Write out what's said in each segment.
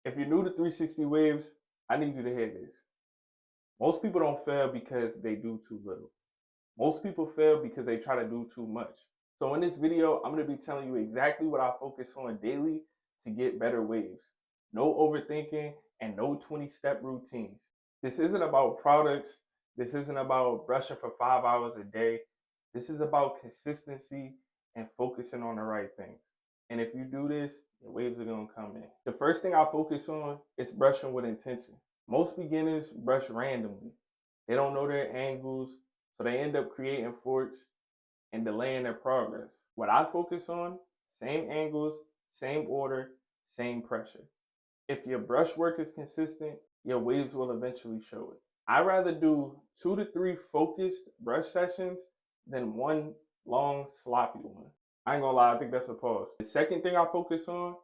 If you're new to 360 waves, I need you to hear this. Most people don't fail because they do too little. Most people fail because they try to do too much. So in this video, I'm going to be telling you exactly what I focus on daily to get better waves. No overthinking and no 20-step routines. This isn't about products. This isn't about brushing for 5 hours a day. This is about consistency and focusing on the right things. And if you do this, your waves are going to come in. The first thing I focus on is brushing with intention. Most beginners brush randomly. They don't know their angles, so they end up creating forks and delaying their progress. What I focus on, same angles, same order, same pressure. If your brush work is consistent, your waves will eventually show it. I rather do 2 to 3 focused brush sessions than one long sloppy one. I ain't gonna lie, I think that's a pause. The second thing I focus on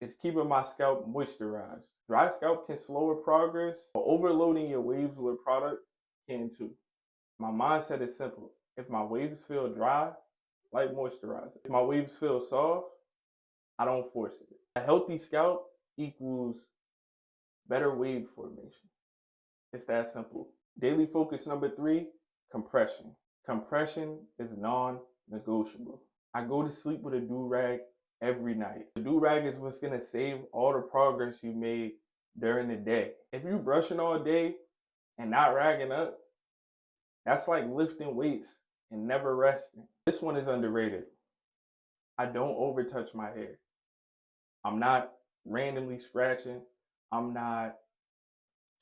is keeping my scalp moisturized. Dry scalp can slower progress, but overloading your waves with product can too. My mindset is simple. If my waves feel dry, light moisturizer. If my waves feel soft, I don't force it. A healthy scalp equals better wave formation. It's that simple. Daily focus number 3, compression. Compression is non-negotiable. I go to sleep with a do-rag every night. The do-rag is what's gonna save all the progress you made during the day. If you're brushing all day and not ragging up, that's like lifting weights and never resting. This one is underrated. I don't overtouch my hair. I'm not randomly scratching. I'm not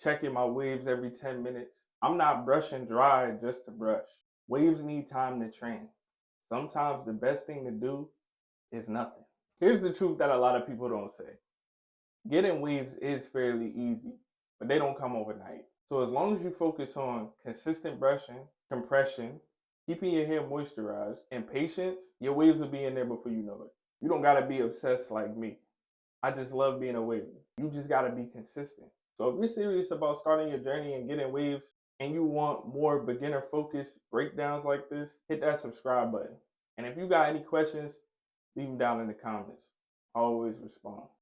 checking my waves every 10 minutes. I'm not brushing dry just to brush. Waves need time to train. Sometimes the best thing to do is nothing. Here's the truth that a lot of people don't say. Getting waves is fairly easy, but they don't come overnight. So as long as you focus on consistent brushing, compression, keeping your hair moisturized, and patience, your waves will be in there before you know it. You don't gotta be obsessed like me. I just love being a waver. You just gotta be consistent. So if you're serious about starting your journey and getting waves, and you want more beginner focused breakdowns like this, hit that subscribe button. And if you got any questions, leave them down in the comments. I always respond.